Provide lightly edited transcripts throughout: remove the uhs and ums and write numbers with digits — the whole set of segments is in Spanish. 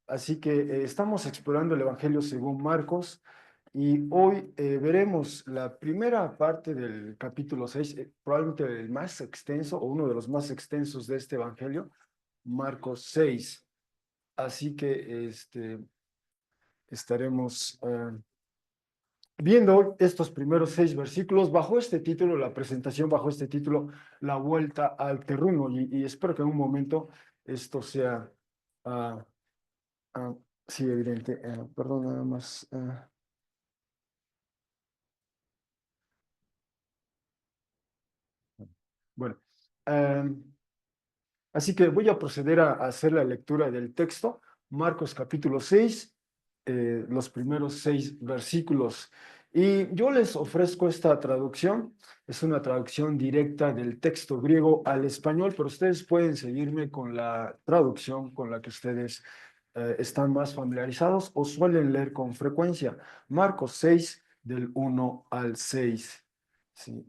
Así que estamos explorando el Evangelio según Marcos y hoy veremos la primera parte del capítulo 6, probablemente el más extenso o uno de los más extensos de este Evangelio, Marcos 6. Así que estaremos viendo hoy estos primeros 6 versículos bajo este título, la presentación bajo este título, la vuelta al terruño. Y espero que en un momento esto sea... ah, Ah, sí, evidente. Perdón, nada más. Bueno, em, así que voy a proceder a hacer la lectura del texto. Marcos capítulo 6, los primeros 6 versículos. Y yo les ofrezco esta traducción. Es una traducción directa del texto griego al español, pero ustedes pueden seguirme con la traducción con la que ustedes están más familiarizados o suelen leer con frecuencia. Marcos 6, del 1 al 6. Sí,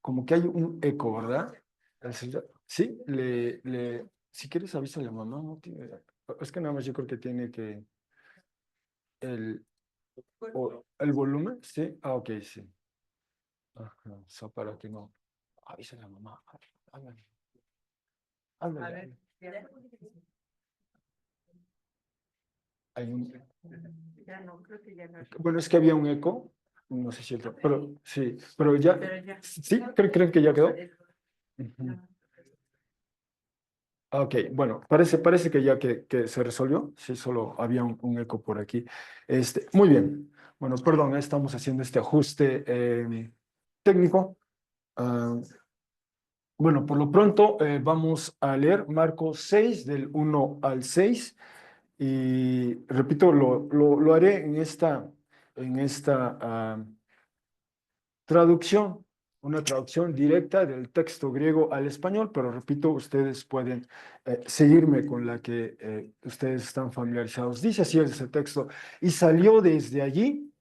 como que hay un eco, ¿verdad? Sí, si quieres avísale a mamá, no es que nada más yo creo que tiene que el, el volumen, sí, ok, sí. Ajá, para que no, avísale a mamá, háblale, háblale. Hay un, Ya no, creo que ya no. bueno, es que había un eco, no sé si pero sí, pero ya, sí, ¿creen que ya quedó? Ujú. Ok, bueno, parece que ya que se resolvió, sí, solo había un eco por aquí. Muy bien, bueno, perdón, estamos haciendo este ajuste técnico. Ah, bueno, por lo pronto vamos a leer Marcos 6 del 1 al 6 y repito, lo haré en esta traducción, una traducción directa del texto griego al español, pero repito, ustedes pueden seguirme con la que ustedes están familiarizados. Dice así ese texto, y salió desde allí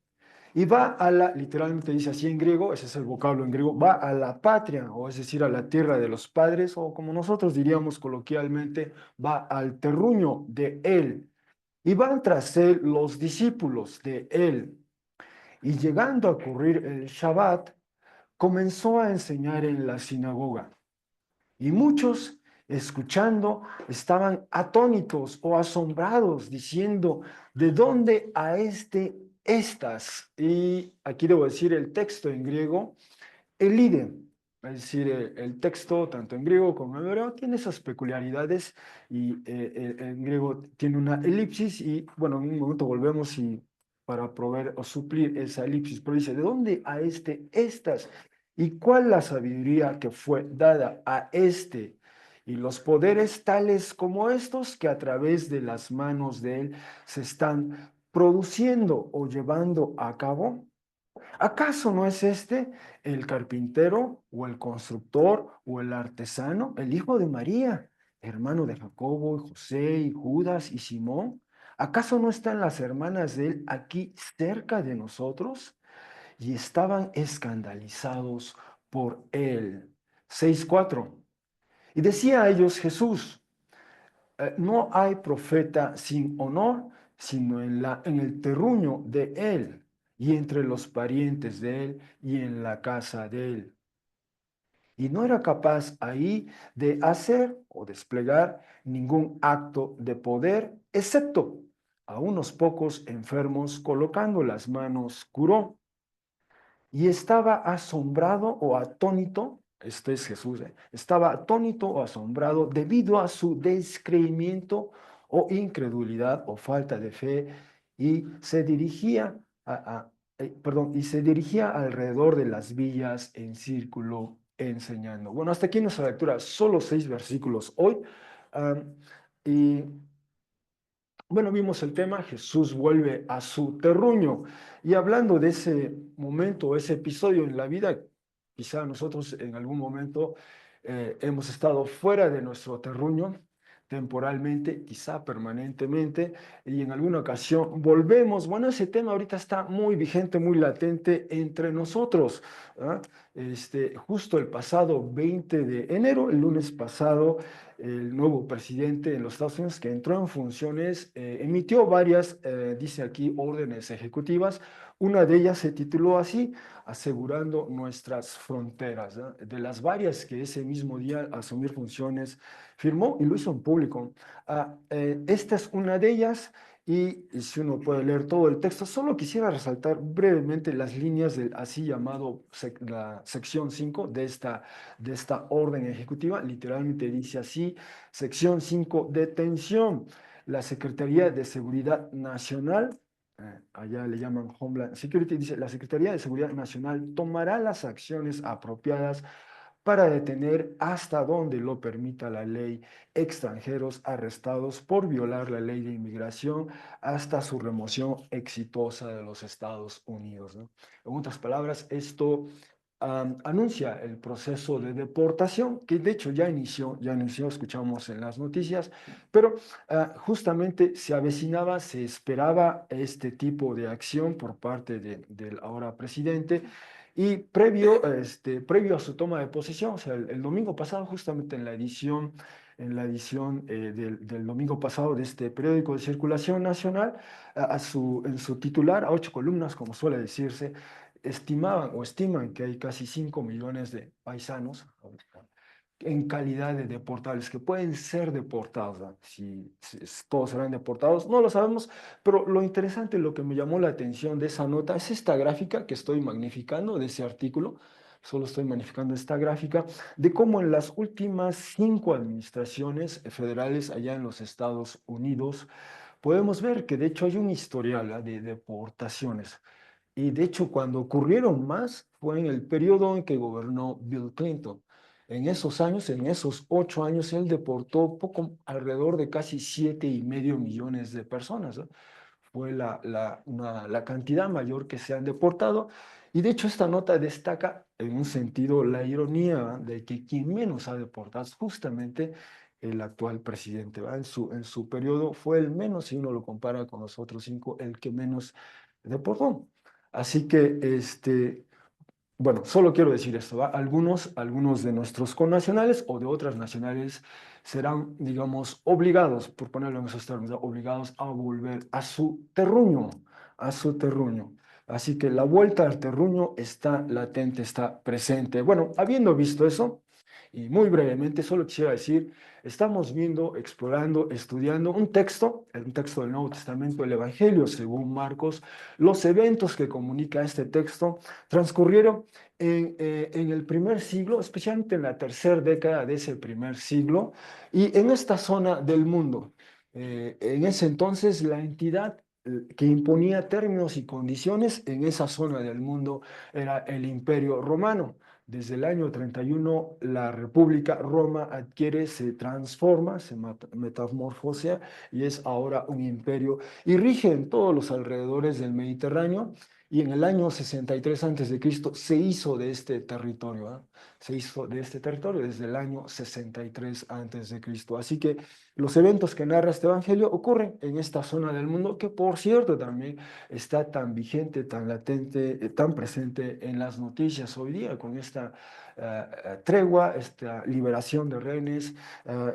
y va literalmente dice así en griego, ese es el vocablo en griego, va a la patria, o es decir, a la tierra de los padres, o como nosotros diríamos coloquialmente, va al terruño de él. Y van tras él los discípulos de él. Y llegando a ocurrir el Shabbat, comenzó a enseñar en la sinagoga. Y muchos, escuchando, estaban atónitos o asombrados, diciendo, ¿de dónde a estas? Y aquí debo decir el texto en griego, elide. Es decir, el texto, tanto en griego como en hebreo, tiene esas peculiaridades y en griego tiene una elipsis y, bueno, en un momento volvemos y para proveer o suplir esa elipsis, pero dice, ¿de dónde a estas? ¿Y cuál la sabiduría que fue dada a este? Y los poderes tales como estos que a través de las manos de él se están produciendo o llevando a cabo. ¿Acaso no es este el carpintero o el constructor o el artesano, el hijo de María, hermano de Jacobo y José y Judas y Simón? ¿Acaso no están las hermanas de él aquí cerca de nosotros? Y estaban escandalizados por él. 6:4. Y decía a ellos Jesús, no hay profeta sin honor, sino en el terruño de él y entre los parientes de él y en la casa de él. Y no era capaz ahí de hacer o desplegar ningún acto de poder, excepto a unos pocos enfermos colocando las manos curó. Y estaba asombrado o atónito, este es Jesús, estaba atónito o asombrado debido a su descreimiento o incredulidad o falta de fe y se dirigía y se dirigía alrededor de las villas en círculo enseñando. Bueno, hasta aquí nuestra lectura, solo 6 versículos hoy. am, y bueno, vimos el tema, Jesús vuelve a su terruño. Y hablando de ese momento, ese episodio en la vida, quizá nosotros en algún momento hemos estado fuera de nuestro terruño, temporalmente, quizá permanentemente, y en alguna ocasión volvemos. Bueno, ese tema ahorita está muy vigente, muy latente entre nosotros. ¿Ah? Justo el pasado 20 de enero, el lunes pasado, el nuevo presidente en los Estados Unidos que entró en funciones, emitió varias, dice aquí, órdenes ejecutivas. Una de ellas se tituló así, asegurando nuestras fronteras, ¿no? De las varias que ese mismo día al asumir funciones firmó y lo hizo en público. Esta es una de ellas. Y si uno puede leer todo el texto, solo quisiera resaltar brevemente las líneas del así llamado la sección 5 de esta orden ejecutiva. Literalmente dice así, sección 5, detención. La Secretaría de Seguridad Nacional, allá le llaman Homeland Security, dice, la Secretaría de Seguridad Nacional tomará las acciones apropiadas para detener hasta donde lo permita la ley extranjeros arrestados por violar la ley de inmigración hasta su remoción exitosa de los Estados Unidos, ¿no? En otras palabras, esto anuncia el proceso de deportación, que de hecho ya inició, escuchamos en las noticias, pero justamente se avecinaba, se esperaba este tipo de acción por parte del ahora presidente. Y previo a su toma de posesión, o sea, el domingo pasado, justamente en la edición del domingo pasado de este periódico de circulación nacional, en su titular, a 8 columnas, como suele decirse, estimaban o estiman que hay casi 5 millones de paisanos en calidad de deportables, que pueden ser deportados, ¿no? Si todos serán deportados, no lo sabemos, pero lo interesante, lo que me llamó la atención de esa nota es esta gráfica que estoy magnificando de ese artículo, solo estoy magnificando esta gráfica, de cómo en las últimas 5 administraciones federales allá en los Estados Unidos, podemos ver que de hecho hay un historial, ¿ah?, de deportaciones. Y de hecho, cuando ocurrieron más, fue en el periodo en que gobernó Bill Clinton. En esos años, en esos 8 años, él deportó alrededor de casi 7,5 millones de personas, ¿no? Fue la cantidad mayor que se han deportado. Y de hecho, esta nota destaca en un sentido la ironía, ¿va?, de que quien menos ha deportado es justamente el actual presidente, ¿va? En su periodo fue el menos, si uno lo compara con los otros 5, el que menos deportó. Así que, bueno, solo quiero decir esto, ¿va? Algunos de nuestros connacionales o de otras nacionales serán, digamos, obligados, por ponerlo en esos términos, obligados a volver a su terruño, a su terruño. Así que la vuelta al terruño está latente, está presente. Bueno, habiendo visto eso, y muy brevemente, solo quisiera decir, estamos viendo, explorando, estudiando un texto del Nuevo Testamento, el Evangelio según Marcos. Los eventos que comunica este texto transcurrieron en el primer siglo, especialmente en la tercera década de ese primer siglo, y en esta zona del mundo. En ese entonces, la entidad que imponía términos y condiciones en esa zona del mundo era el Imperio Romano. Desde el año 31, la República Roma adquiere, se transforma, se metamorfosea y es ahora un imperio y rige en todos los alrededores del Mediterráneo. Y en el año 63 a.C. se hizo de este territorio, ¿ah? Se hizo de este territorio desde el año 63 a.C. Así que los eventos que narra este evangelio ocurren en esta zona del mundo que, por cierto, también está tan vigente, tan latente, tan presente en las noticias hoy día con esta tregua, esta liberación de rehenes.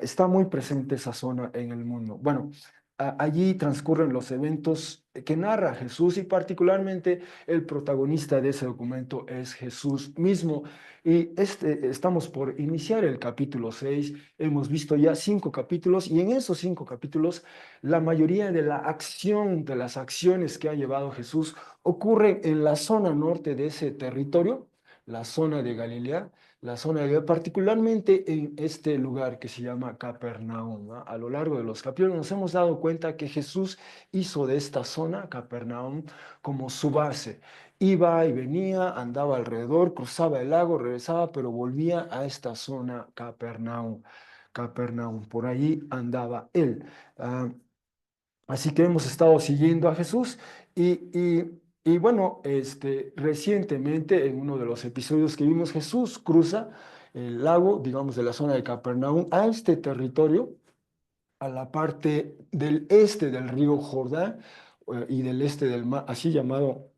Está muy presente esa zona en el mundo. Bueno, allí transcurren los eventos que narra Jesús y particularmente el protagonista de ese documento es Jesús mismo. Y estamos por iniciar el capítulo 6. Hemos visto ya 5 capítulos y en esos 5 capítulos la mayoría de la acción, de las acciones que ha llevado Jesús ocurre en la zona norte de ese territorio, la zona de Galilea, particularmente en este lugar que se llama Capernaum, ¿no? A lo largo de los capítulos nos hemos dado cuenta que Jesús hizo de esta zona, Capernaum, como su base. Iba y venía, andaba alrededor, cruzaba el lago, regresaba, pero volvía a esta zona, Capernaum. Capernaum, por ahí andaba él. Ah, Así que hemos estado siguiendo a Jesús y bueno, recientemente en uno de los episodios que vimos, Jesús cruza el lago, digamos, de la zona de Capernaum a este territorio, a la parte del este del río Jordán y del este del mar, así llamado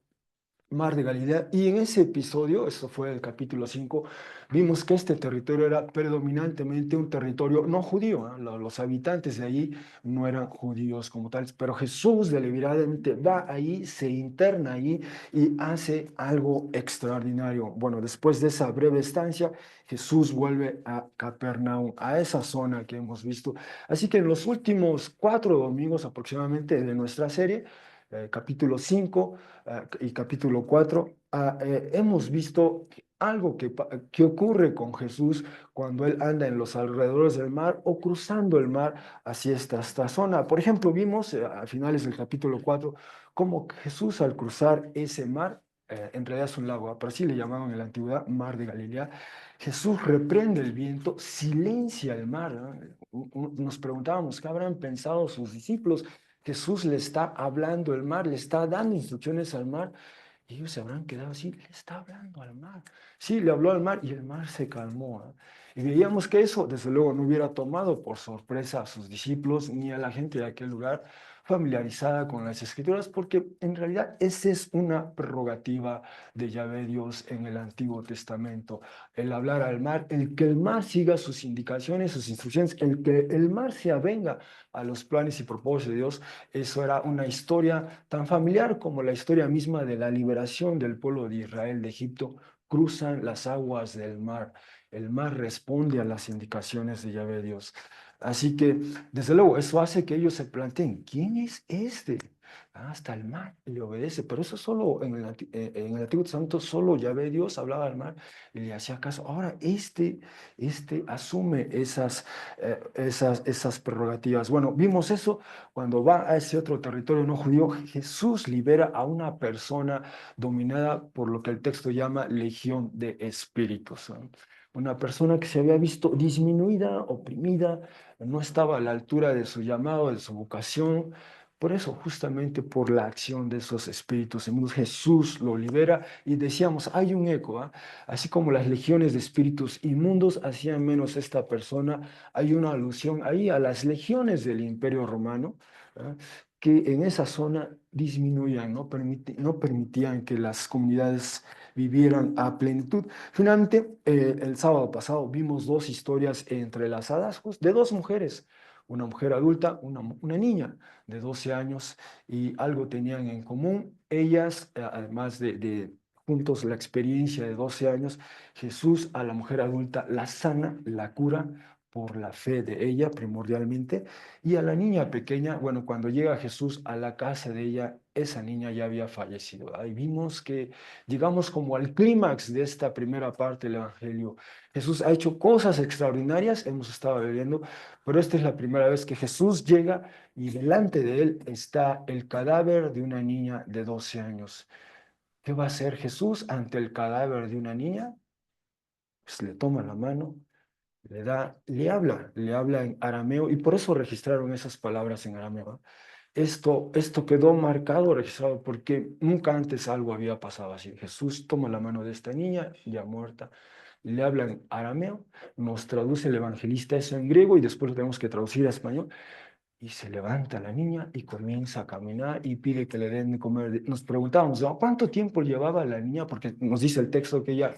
Mar de Galilea. Y en ese episodio, esto fue el capítulo 5, vimos que este territorio era predominantemente un territorio no judío, ¿ah? Los habitantes de allí no eran judíos como tales, pero Jesús deliberadamente va ahí, se interna allí y hace algo extraordinario. Bueno, después de esa breve estancia, Jesús vuelve a Capernaum, a esa zona que hemos visto. Así que en los últimos 4 domingos aproximadamente de nuestra serie, capítulo 5 y capítulo 4, hemos visto algo que ocurre con Jesús cuando él anda en los alrededores del mar o cruzando el mar hacia esta zona. Por ejemplo, vimos a finales del capítulo 4 cómo Jesús al cruzar ese mar, en realidad es un lago, pero así le llamaban en la antigüedad mar de Galilea, Jesús reprende el viento, silencia el mar, ¿no? Nos preguntábamos qué habrán pensado sus discípulos. Jesús le está hablando al mar, le está dando instrucciones al mar, y ellos se habrán quedado así, le está hablando al mar. Sí, le habló al mar y el mar se calmó, ¿eh? Y veíamos que eso, desde luego, no hubiera tomado por sorpresa a sus discípulos ni a la gente de aquel lugar familiarizada con las escrituras, porque en realidad esa es una prerrogativa de Yahvé Dios en el Antiguo Testamento, el hablar al mar, el que el mar siga sus indicaciones, sus instrucciones, el que el mar se avenga a los planes y propósitos de Dios. Eso era una historia tan familiar como la historia misma de la liberación del pueblo de Israel de Egipto. Cruzan las aguas del mar. El mar responde a las indicaciones de Yahvé Dios. Así que, desde luego, eso hace que ellos se planteen, ¿quién es este? Hasta el mar le obedece, pero eso solo en el Antiguo Testamento, solo Yahvé Dios hablaba al mar y le hacía caso. Ahora, este asume esas prerrogativas. Bueno, vimos eso cuando va a ese otro territorio no judío. Jesús libera a una persona dominada por lo que el texto llama legión de espíritus, ¿no? Una persona que se había visto disminuida, oprimida, no estaba a la altura de su llamado, de su vocación. Por eso, justamente por la acción de esos espíritus inmundos, Jesús lo libera y decíamos, hay un eco, ¿ah? Así como las legiones de espíritus inmundos hacían menos esta persona, hay una alusión ahí a las legiones del Imperio Romano, ¿ah? Que en esa zona disminuían, no permitían que las comunidades vivieran a plenitud. Finalmente, el sábado pasado vimos dos historias entrelazadas de dos mujeres, una mujer adulta, una niña de 12 años, y algo tenían en común. Ellas, además de juntos la experiencia de 12 años, Jesús a la mujer adulta la sana, la cura por la fe de ella primordialmente, y a la niña pequeña, bueno, cuando llega Jesús a la casa de ella, esa niña ya había fallecido. Ahí vimos que llegamos como al clímax de esta primera parte del Evangelio. Jesús ha hecho cosas extraordinarias, hemos estado viendo, pero esta es la primera vez que Jesús llega y delante de él está el cadáver de una niña de 12 años. ¿Qué va a hacer Jesús ante el cadáver de una niña? Pues le toma la mano, le habla en arameo, y por eso registraron esas palabras en arameo. Esto quedó marcado, registrado, porque nunca antes algo había pasado así. Jesús toma la mano de esta niña, ya muerta, le habla en arameo, nos traduce el evangelista eso en griego y después lo tenemos que traducir a español. Y se levanta la niña y comienza a caminar y pide que le den de comer. Nos preguntábamos, ¿no?, ¿cuánto tiempo llevaba la niña? Porque nos dice el texto que ella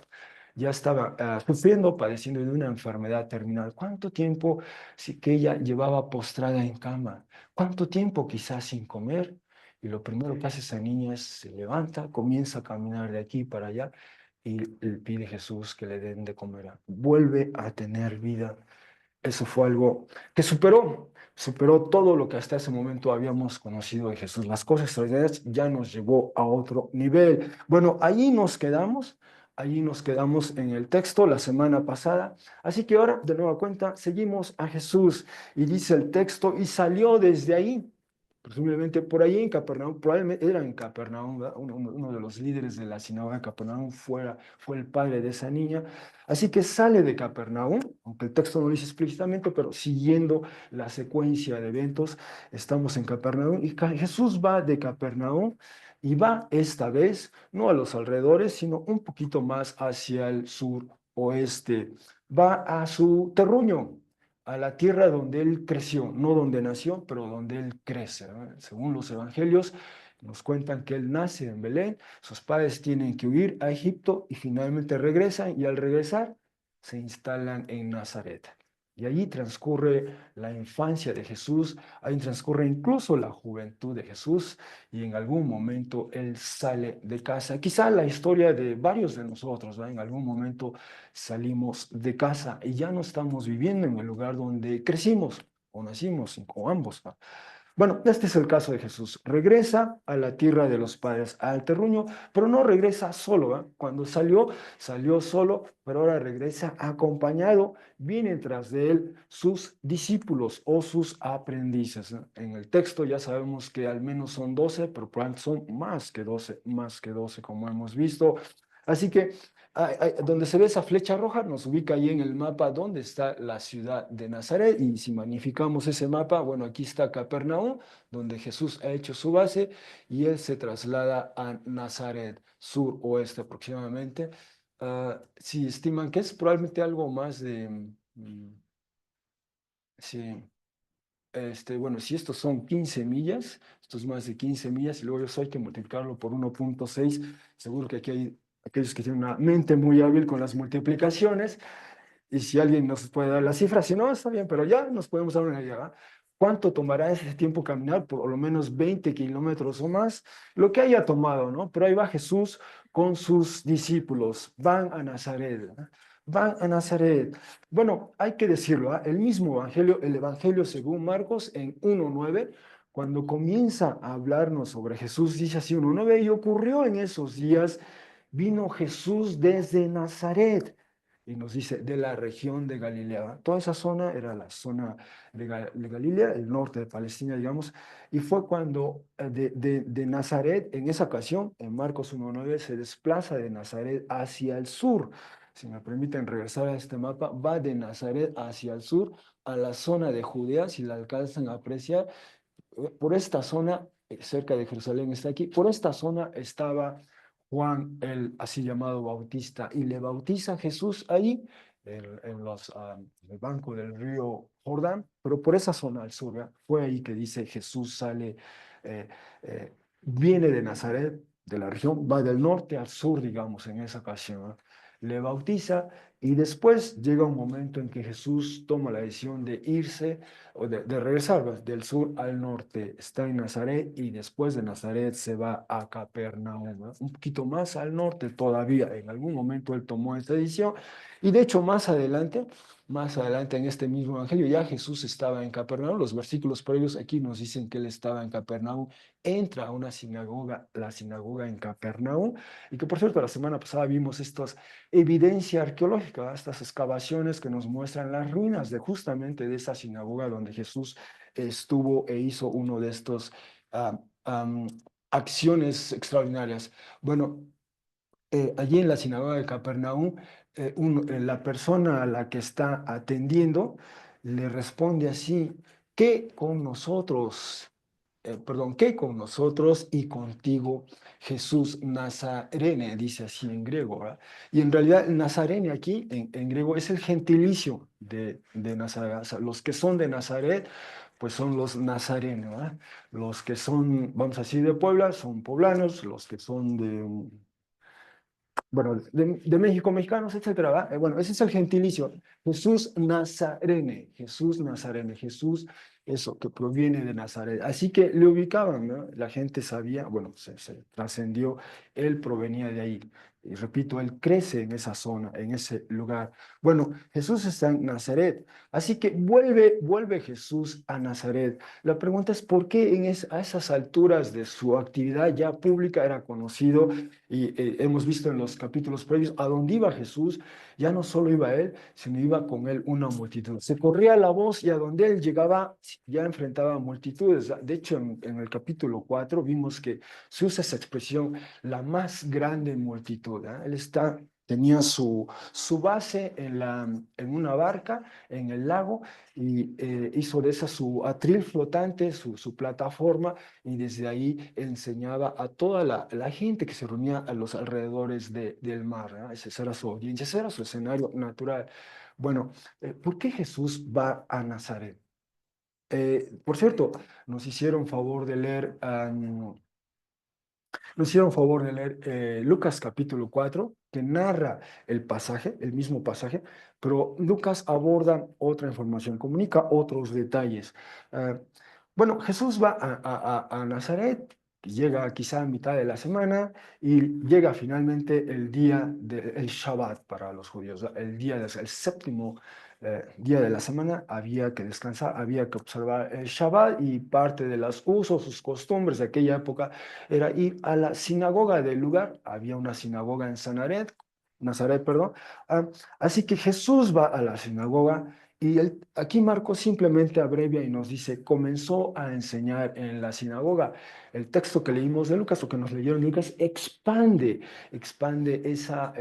ya estaba sufriendo, padeciendo de una enfermedad terminal. ¿Cuánto tiempo sí que ella llevaba postrada en cama? ¿Cuánto tiempo quizás sin comer? Y lo primero que hace esa niña es se levanta, comienza a caminar de aquí para allá y le pide a Jesús que le den de comer. Vuelve a tener vida. Eso fue algo que superó todo lo que hasta ese momento habíamos conocido de Jesús. Las cosas extraordinarias ya nos llevó a otro nivel. Bueno, allí nos quedamos en el texto la semana pasada. Así que ahora, de nueva cuenta, seguimos a Jesús y dice el texto, y salió desde ahí. Presumiblemente por ahí en Capernaum, probablemente era en Capernaum, ¿verdad? Uno de los líderes de la sinagoga de Capernaum fue el padre de esa niña. Así que sale de Capernaum, aunque el texto no lo dice explícitamente, pero siguiendo la secuencia de eventos, estamos en Capernaum y Jesús va de Capernaum y va esta vez no a los alrededores, sino un poquito más hacia el sur oeste. Va a su terruño, a la tierra donde él creció, no donde nació, pero donde él crece, ¿no? Según los evangelios, nos cuentan que él nace en Belén, sus padres tienen que huir a Egipto y finalmente regresan y al regresar se instalan en Nazaret. Y allí transcurre la infancia de Jesús, ahí transcurre incluso la juventud de Jesús y en algún momento él sale de casa. Quizá la historia de varios de nosotros, ¿verdad? En algún momento salimos de casa y ya no estamos viviendo en el lugar donde crecimos o nacimos, o ambos, ¿va? Bueno, este es el caso de Jesús. Regresa a la tierra de los padres, al terruño, pero no regresa solo, ¿va? Cuando salió, salió solo, pero ahora regresa acompañado. Vienen tras de él sus discípulos o sus aprendices, ¿no? En el texto ya sabemos que al menos son 12, pero probablemente son más que 12 como hemos visto. Así que donde se ve esa flecha roja nos ubica ahí en el mapa donde está la ciudad de Nazaret y si magnificamos ese mapa, bueno, aquí está Capernaum, donde Jesús ha hecho su base y él se traslada a Nazaret, sur-oeste aproximadamente. Si estiman que es probablemente algo más de, sí, bueno, si estos son 15 millas, esto es más de 15 millas y luego eso hay que multiplicarlo por 1,6. Seguro que aquí hay aquellos que tienen una mente muy hábil con las multiplicaciones y si alguien nos puede dar la cifra, si no, está bien, pero ya nos podemos dar una idea, ¿va? ¿Cuánto tomará ese tiempo caminar? Por lo menos 20 kilómetros o más, lo que haya tomado, ¿no? Pero ahí va Jesús con sus discípulos, van a Nazaret, ¿no? Van a Nazaret. Bueno, hay que decirlo, ¿ah? El mismo evangelio, el evangelio según Marcos en 1:9, cuando comienza a hablarnos sobre Jesús, dice así 1:9, y ocurrió en esos días, vino Jesús desde Nazaret y nos dice de la región de Galilea. Toda esa zona era la zona de Galilea, el norte de Palestina, digamos, y fue cuando de Nazaret, en esa ocasión, en Marcos 1:9, se desplaza de Nazaret hacia el sur. Si me permiten regresar a este mapa, va de Nazaret hacia el sur, a la zona de Judea, si la alcanzan a apreciar, por esta zona, cerca de Jerusalén está aquí, por esta zona estaba Juan el así llamado Bautista y le bautiza a Jesús ahí en el banco del río Jordán, pero por esa zona al sur, ¿verdad? Fue ahí que dice Jesús sale, eh, viene de Nazaret, de la región, va del norte al sur, digamos, en esa ocasión, ¿verdad? Le bautiza y después llega un momento en que Jesús toma la decisión de irse o de regresar, ¿verdad? Del sur al norte. Está en Nazaret y después de Nazaret se va a Capernaum, ¿verdad? Un poquito más al norte todavía. En algún momento él tomó esta decisión y de hecho más adelante en este mismo evangelio ya Jesús estaba en Capernaum. Los versículos previos aquí nos dicen que él estaba en Capernaum, entra a una sinagoga, la sinagoga en Capernaum, y que por cierto la semana pasada vimos estas evidencia arqueológica, ¿verdad? Estas excavaciones que nos muestran las ruinas de justamente de esa sinagoga donde Jesús estuvo e hizo uno de estos ah, am, acciones extraordinarias. Bueno, allí en la sinagoga de Capernaum, la persona a la que está atendiendo le responde así, ¿qué con nosotros? Perdón, ¿qué con nosotros y contigo, Jesús Nazarene? Dice así en griego, ¿verdad? Y en realidad Nazarene aquí en griego es el gentilicio de Nazaret. O sea, los que son de Nazaret, pues son los nazarenos, ¿verdad? Los que son, vamos a decir, de Puebla, son poblanos, los que son de bueno, de México, mexicanos, etcétera, ¿va? Bueno, ese es el gentilicio. Jesús Nazarene, Jesús, eso, que proviene de Nazaret. Así que le ubicaban, ¿no? La gente sabía, bueno, se trascendió, él provenía de ahí. Y repito, él crece en esa zona, en ese lugar. Bueno, Jesús está en Nazaret, así que vuelve Jesús a Nazaret. La pregunta es, ¿por qué a esas alturas de su actividad ya pública era conocido? Y hemos visto en los capítulos previos, a dónde iba Jesús, ya no solo iba él, sino iba con él una multitud. Se corría la voz y a donde él llegaba ya enfrentaba multitudes. De hecho, en el capítulo 4 vimos que se usa esa expresión, la más grande multitud, ¿eh? Tenía su base en una barca, en el lago, y hizo de esa su atril flotante, su plataforma, y desde ahí enseñaba a toda la gente que se reunía a los alrededores del mar, ¿no? Esa era su audiencia, ese era su escenario natural. Bueno, ¿por qué Jesús va a Nazaret? Por cierto, nos hicieron favor de leer, nos hicieron favor de leer Lucas capítulo 4, que narra el pasaje, el mismo pasaje, pero Lucas aborda otra información, comunica otros detalles. Ah, bueno, Jesús va a Nazaret, llega quizá a mitad de la semana y llega finalmente el día del Shabbat para los judíos, el día el séptimo día de la semana había que descansar, había que observar el Shabbat y parte de los usos, sus costumbres de aquella época era ir a la sinagoga del lugar. Había una sinagoga en Nazaret, perdón. Ah, Así que Jesús va a la sinagoga y aquí Marcos simplemente abrevia y nos dice, comenzó a enseñar en la sinagoga. El texto que leímos de Lucas o que nos leyeron de Lucas expande esa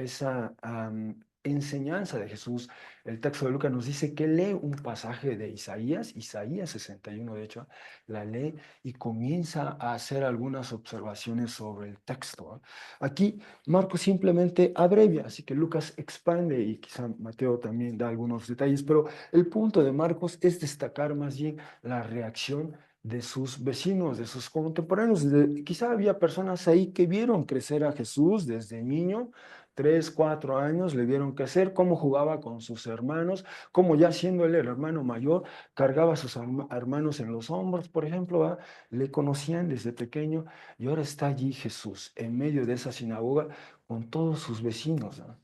enseñanza de Jesús. El texto de Lucas nos dice que lee un pasaje de Isaías 61 de hecho, la lee y comienza a hacer algunas observaciones sobre el texto. Aquí Marcos simplemente abrevia, así que Lucas expande y quizá Mateo también da algunos detalles, pero el punto de Marcos es destacar más bien la reacción de sus vecinos, de sus contemporáneos. Quizá había personas ahí que vieron crecer a Jesús desde niño, 3, 4 años, le vieron crecer, cómo jugaba con sus hermanos, cómo ya siendo él el hermano mayor, cargaba a sus hermanos en los hombros, por ejemplo, le conocían desde pequeño y ahora está allí Jesús en medio de esa sinagoga con todos sus vecinos, ¿no?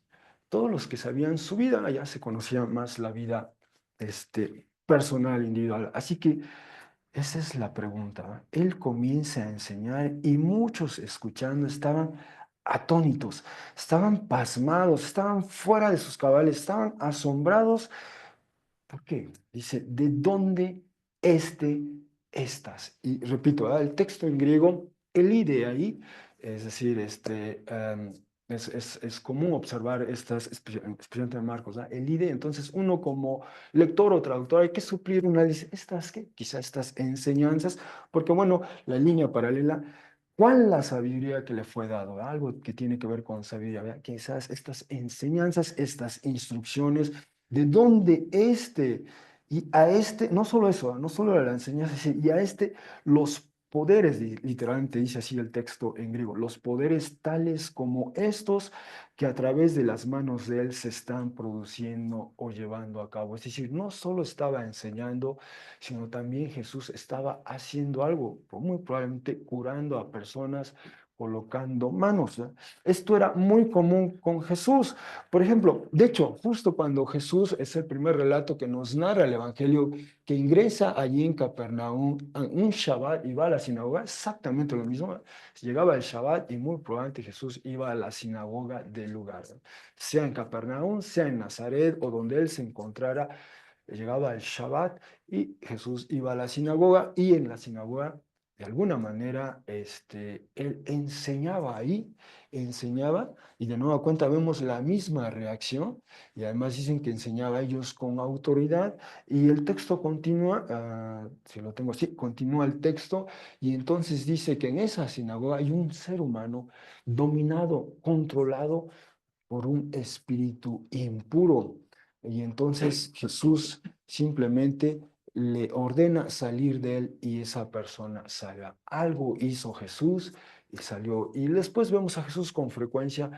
Todos los que sabían su vida, ya se conocía más la vida personal, individual. Así que esa es la pregunta. Él comienza a enseñar y muchos escuchando estaban atónitos, estaban pasmados, estaban fuera de sus cabales, estaban asombrados. ¿Por qué? Dice, ¿de dónde estas? Y repito, el texto en griego, el ide ahí, es decir, es común observar estas, especialmente en Marcos, el ide, entonces uno como lector o traductor hay que suplir una, dice, ¿estas qué? Quizá estas enseñanzas, porque bueno, la línea paralela, ¿cuál la sabiduría que le fue dado? Algo que tiene que ver con sabiduría, ¿verdad? Quizás estas enseñanzas, estas instrucciones, de dónde y a no solo eso, no solo la enseñanza, y a los poderes, literalmente dice así el texto en griego, los poderes tales como estos que a través de las manos de él se están produciendo o llevando a cabo. Es decir, no solo estaba enseñando, sino también Jesús estaba haciendo algo, muy probablemente curando a personas, colocando manos, ¿no? Esto era muy común con Jesús. Por ejemplo, de hecho, justo cuando Jesús es el primer relato que nos narra el Evangelio, que ingresa allí en Capernaum, en un Shabbat y va a la sinagoga, exactamente lo mismo. Llegaba el Shabbat y muy probablemente Jesús iba a la sinagoga del lugar, ¿no? Sea en Capernaum, sea en Nazaret o donde él se encontrara, llegaba el Shabbat y Jesús iba a la sinagoga y en la sinagoga, de alguna manera, él enseñaba ahí, enseñaba y de nueva cuenta vemos la misma reacción y además dicen que enseñaba a ellos con autoridad y el texto continúa, si lo tengo así, continúa el texto y entonces dice que en esa sinagoga hay un ser humano dominado, controlado por un espíritu impuro. Y entonces Jesús simplemente le ordena salir de él y esa persona salga. Algo hizo Jesús y salió. Y después vemos a Jesús con frecuencia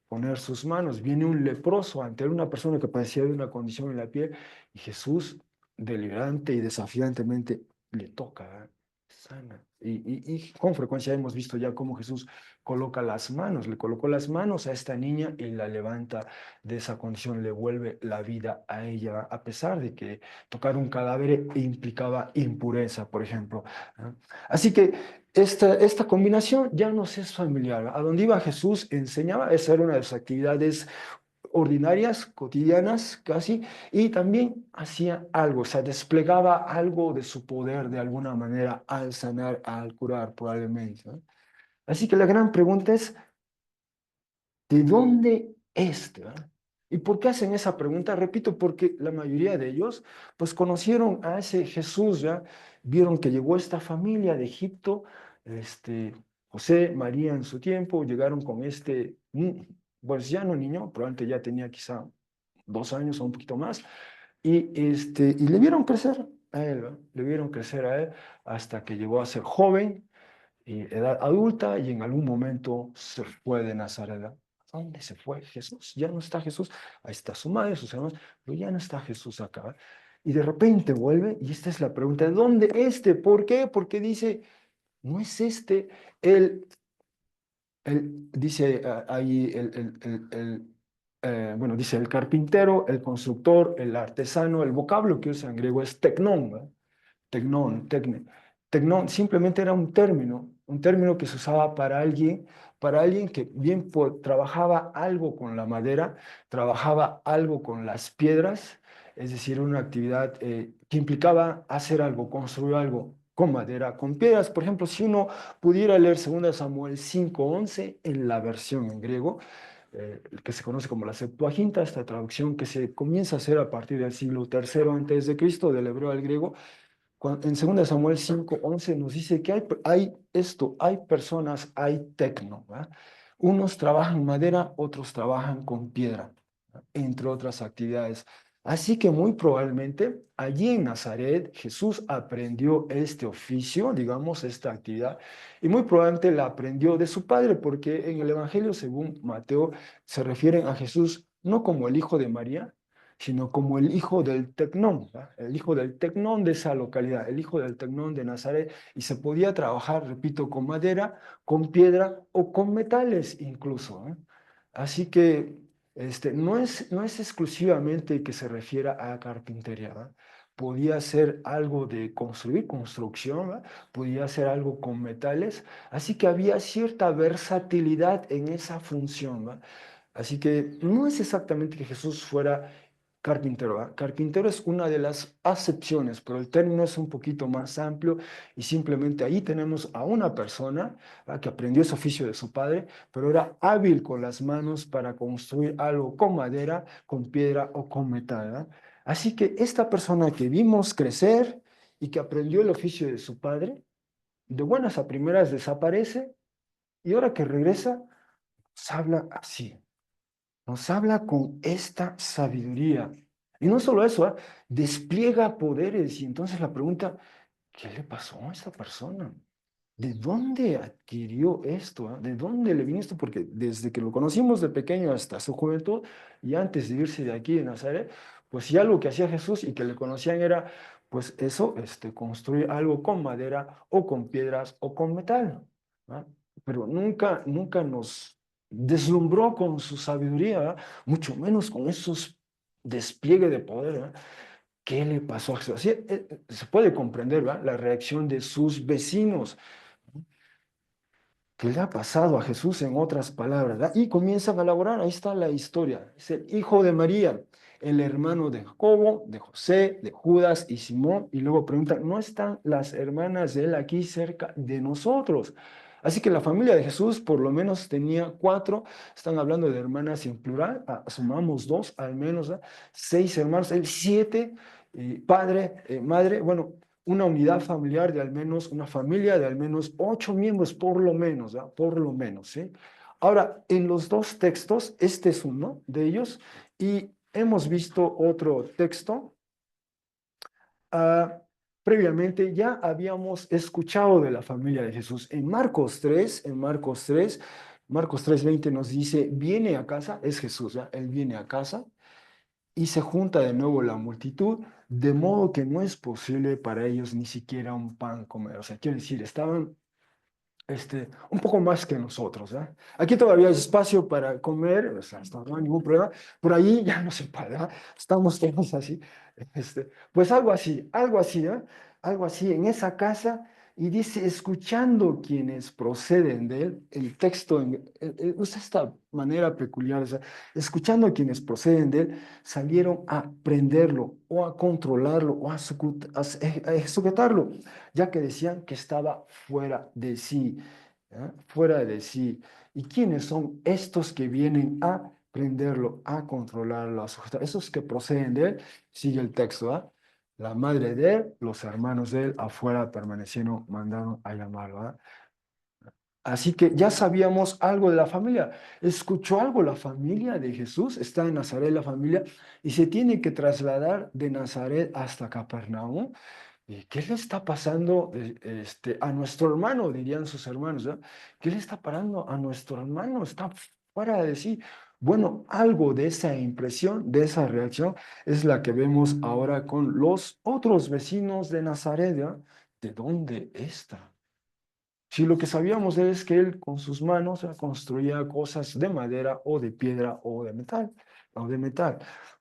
poner sus manos. Viene un leproso ante una persona que padecía de una condición en la piel y Jesús deliberante y desafiantemente le toca, sana. Y con frecuencia hemos visto ya cómo Jesús coloca las manos, le colocó las manos a esta niña y la levanta de esa condición, le vuelve la vida a ella, a pesar de que tocar un cadáver implicaba impureza, por ejemplo, ¿no? Así que esta combinación ya nos es familiar. A donde iba Jesús enseñaba, esa era una de sus actividades ordinarias, cotidianas casi, y también hacía algo, o sea, desplegaba algo de su poder de alguna manera al sanar, al curar probablemente, ¿no? Así que la gran pregunta es, ¿de dónde ¿verdad? ¿Y por qué hacen esa pregunta? Repito, porque la mayoría de ellos, pues conocieron a ese Jesús, ¿ya? Vieron que llegó esta familia de Egipto, José, María en su tiempo, llegaron con pues ya no niño, probablemente ya tenía quizá 2 años o un poquito más, y le vieron crecer a él, ¿verdad? Le vieron crecer a él hasta que llegó a ser joven y edad adulta y en algún momento se fue de Nazaret. ¿A dónde se fue Jesús? Ya no está Jesús. Ahí está su madre, sus hermanos, pero ya no está Jesús acá. Y de repente vuelve, y esta es la pregunta: ¿de dónde este? ¿Por qué? Porque dice, no es este dice ahí bueno, dice el carpintero, el constructor, el artesano, el vocablo que usa en griego es tecnón, ¿verdad? Tecnón, tecne. Tecnón simplemente era un término que se usaba para alguien que bien trabajaba algo con la madera, trabajaba algo con las piedras, es decir, una actividad que implicaba hacer algo, construir algo con madera, con piedras. Por ejemplo, si uno pudiera leer 2 Samuel 5:11 en la versión en griego, que se conoce como la Septuaginta, esta traducción que se comienza a hacer a partir del siglo III antes de Cristo, del hebreo al griego. En 2 Samuel 5:11 nos dice que hay personas, hay tecno, ¿verdad? Unos trabajan madera, otros trabajan con piedra, ¿verdad? Entre otras actividades. Así que muy probablemente allí en Nazaret Jesús aprendió este oficio, digamos, esta actividad, y muy probablemente la aprendió de su padre, porque en el Evangelio, según Mateo, se refieren a Jesús no como el hijo de María, sino como el hijo del tecnón, ¿verdad? El hijo del tecnón de esa localidad, el hijo del tecnón de Nazaret, y se podía trabajar, repito, con madera, con piedra o con metales incluso, ¿eh? Así que no es exclusivamente que se refiera a carpintería, ¿verdad? Podía ser algo de construcción, ¿verdad? Podía ser algo con metales, así que había cierta versatilidad en esa función, ¿verdad? Así que no es exactamente que Jesús fuera carpintero, ¿verdad? Carpintero es una de las acepciones, pero el término es un poquito más amplio y simplemente ahí tenemos a una persona, ¿verdad?, que aprendió ese oficio de su padre, pero era hábil con las manos para construir algo con madera, con piedra o con metal, ¿verdad? Así que esta persona que vimos crecer y que aprendió el oficio de su padre, de buenas a primeras desaparece y ahora que regresa, nos habla así. Nos habla con esta sabiduría. Y no solo eso, ¿ah? Despliega poderes. Y entonces la pregunta, ¿qué le pasó a esta persona? ¿De dónde adquirió esto? ¿Ah? ¿De dónde le vino esto? Porque desde que lo conocimos de pequeño hasta su juventud y antes de irse de aquí de Nazaret, pues ya lo que hacía Jesús y que le conocían era, pues eso, construir algo con madera o con piedras o con metal, ¿ah? Pero nunca, nunca nos deslumbró con su sabiduría, ¿ah? Mucho menos con esos despliegue de poder, ¿ah? ¿Qué le pasó a Jesús? Así, se puede comprender, ¿verdad?, la reacción de sus vecinos. ¿Qué le ha pasado a Jesús, en otras palabras? ¿Verdad? Y comienzan a elaborar, ahí está la historia. Es el hijo de María, el hermano de Jacobo, de José, de Judas y Simón. Y luego preguntan, ¿no están las hermanas de él aquí cerca de nosotros? Así que la familia de Jesús por lo menos tenía 4, están hablando de hermanas en plural, sumamos 2 al menos, ¿verdad? 6 hermanos, él 7, padre, madre, bueno, una unidad familiar de al menos, una familia de al menos 8 miembros, por lo menos, ¿verdad? Por lo menos, ¿sí? Ahora, en los 2 textos, este es uno de ellos, y hemos visto otro texto. ah, Previamente ya habíamos escuchado de la familia de Jesús. Marcos 3:20 nos dice, viene a casa, es Jesús, ¿verdad? Él viene a casa y se junta de nuevo la multitud, de modo que no es posible para ellos ni siquiera un pan comer. O sea, quiero decir, estaban un poco más que nosotros, ¿eh? Aquí todavía hay espacio para comer, o sea, no hay ningún problema. Por ahí ya no se puede, ¿eh? Estamos todos así. Pues algo así, ¿eh? Algo así en esa casa. Y dice, escuchando quienes proceden de él, el texto usa esta manera peculiar, o sea, escuchando quienes proceden de él, salieron a prenderlo o a controlarlo o a sujetarlo, ya que decían que estaba fuera de sí, ¿eh? Fuera de sí. ¿Y quiénes son estos que vienen a prenderlo, a controlarlo, a sujetar? Esos que proceden de él, sigue el texto, ¿ah? La madre de él, los hermanos de él, afuera permanecieron, mandaron a llamarlo, ¿ah? Así que ya sabíamos algo de la familia. ¿Escuchó algo la familia de Jesús? Está en Nazaret la familia y se tiene que trasladar de Nazaret hasta Capernaum. ¿Y qué le está pasando a nuestro hermano? Dirían sus hermanos, ¿no? ¿Qué le está parando a nuestro hermano? Está fuera de sí. Bueno, algo de esa impresión, de esa reacción, es la que vemos ahora con los otros vecinos de Nazaret, ¿ya? ¿De dónde está? Si lo que sabíamos es que él con sus manos construía cosas de madera o de piedra o de metal.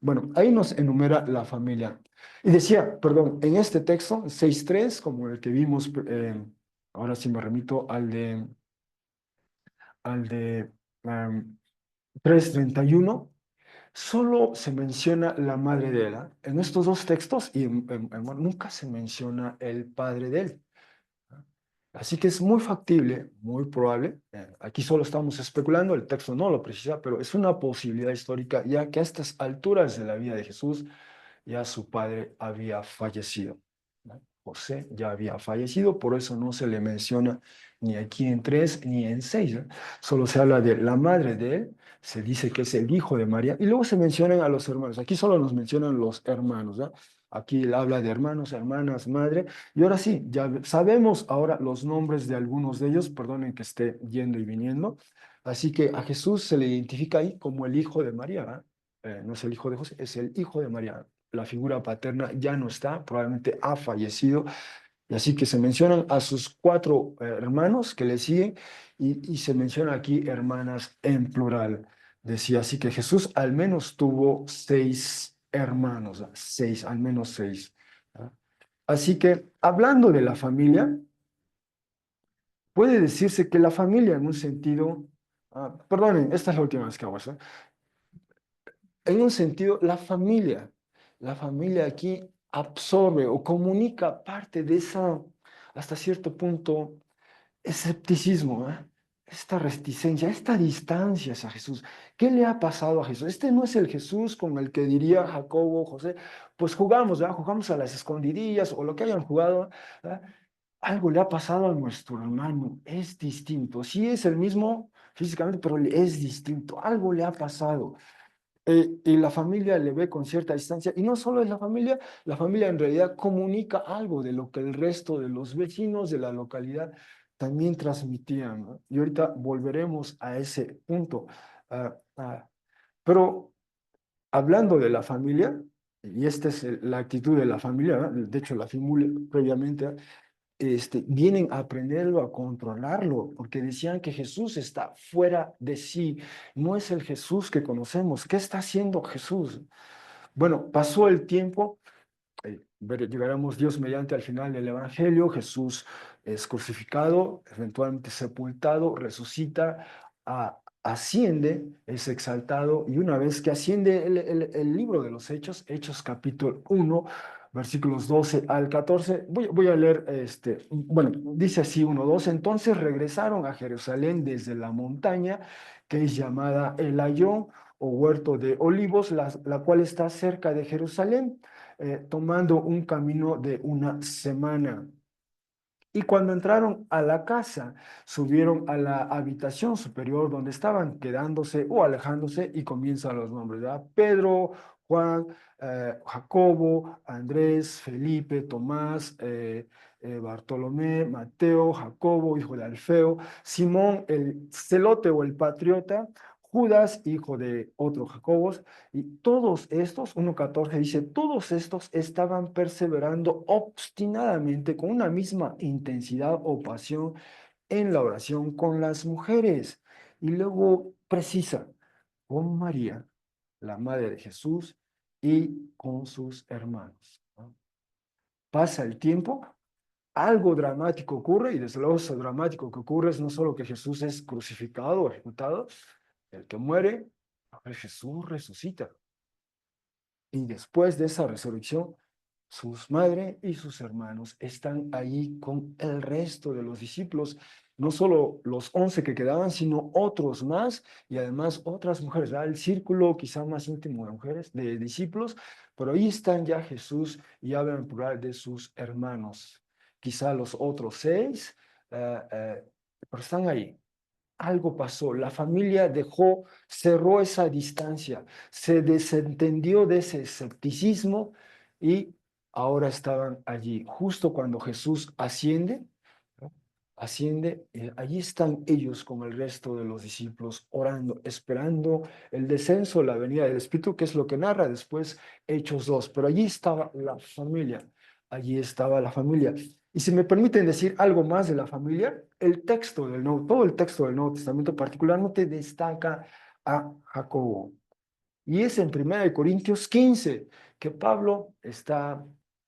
Bueno, ahí nos enumera la familia. Y decía, perdón, en este texto, 6.3, como el que vimos, ahora sí me remito al de 3:31, solo se menciona la madre de él. ¿Ah? En estos dos textos, y nunca se menciona el padre de él. Así que es muy factible, muy probable, aquí solo estamos especulando, el texto no lo precisa, pero es una posibilidad histórica, ya que a estas alturas de la vida de Jesús ya su padre había fallecido, ¿no? José ya había fallecido, por eso no se le menciona ni aquí en 3 ni en 6, ¿no? Solo se habla de la madre de él, se dice que es el hijo de María, y luego se mencionan a los hermanos. Aquí solo nos mencionan los hermanos, ¿no? Aquí él habla de hermanos, hermanas, madre, y ahora sí, ya sabemos ahora los nombres de algunos de ellos, perdonen que esté yendo y viniendo, así que a Jesús se le identifica ahí como el hijo de María, ¿verdad? No es el hijo de José, es el hijo de María. La figura paterna ya no está, probablemente ha fallecido, y así que se mencionan a sus cuatro hermanos que le siguen, y se menciona aquí hermanas en plural. Decía así que Jesús al menos tuvo 6 hermanos, seis, al menos 6. ¿Ah? Así que hablando de la familia, puede decirse que la familia en un sentido, perdonen, esta es la última vez que hago eso, en un sentido, la familia aquí absorbe o comunica parte de esa, hasta cierto punto, escepticismo, ¿eh? Esta reticencia, esta distancia hacia Jesús. ¿Qué le ha pasado a Jesús? Este no es el Jesús con el que diría Jacobo, José, pues jugamos, ¿verdad? Jugamos a las escondidillas o lo que hayan jugado, ¿verdad? Algo le ha pasado a nuestro hermano, es distinto. Sí es el mismo físicamente, pero es distinto. Algo le ha pasado. Y la familia le ve con cierta distancia, y no solo es la familia en realidad comunica algo de lo que el resto de los vecinos de la localidad también transmitían, ¿no? Y ahorita volveremos a ese punto. Pero hablando de la familia, y esta es la actitud de la familia, ¿no? De hecho la familia previamente vienen a aprenderlo, a controlarlo, porque decían que Jesús está fuera de sí, no es el Jesús que conocemos. ¿Qué está haciendo Jesús? Bueno, pasó el tiempo, llegaremos Dios mediante al final del Evangelio. Jesús es crucificado, eventualmente sepultado, resucita, asciende, es exaltado, y una vez que asciende el libro de los Hechos, Hechos capítulo 1, versículos 12 al 14, voy a leer, bueno, dice así 1:12: entonces regresaron a Jerusalén desde la montaña que es llamada El Ayón o Huerto de Olivos, la cual está cerca de Jerusalén, tomando un camino de una semana. Y cuando entraron a la casa, subieron a la habitación superior donde estaban quedándose o alejándose, y comienzan los nombres, ¿verdad? Pedro, Juan, Jacobo, Andrés, Felipe, Tomás, Bartolomé, Mateo, Jacobo, hijo de Alfeo, Simón, el celote o el patriota, Judas, hijo de otro Jacobo, y todos estos, 1:14 dice, todos estos estaban perseverando obstinadamente con una misma intensidad o pasión en la oración con las mujeres. Y luego precisa, con María, la madre de Jesús, y con sus hermanos, ¿no? Pasa el tiempo, algo dramático ocurre, y desde luego eso dramático que ocurre es no solo que Jesús es crucificado o ejecutado, el que muere, pero Jesús resucita. Y después de esa resurrección, sus madres y sus hermanos están ahí con el resto de los discípulos, no solo los 11 que quedaban, sino otros más, y además otras mujeres, ¿verdad? El círculo quizá más íntimo de mujeres, de discípulos, pero ahí están ya Jesús, y hablan en plural de sus hermanos. Quizá los otros 6, pero están ahí. Algo pasó, la familia cerró esa distancia, se desentendió de ese escepticismo y ahora estaban allí. Justo cuando Jesús asciende, ¿no? Asciende, allí están ellos con el resto de los discípulos orando, esperando el descenso, la venida del Espíritu, que es lo que narra después Hechos 2. Pero allí estaba la familia, allí estaba la familia. Y si me permiten decir algo más de la familia, todo el texto del Nuevo Testamento particularmente destaca a Jacobo. Y es en 1 Corintios 15 que Pablo está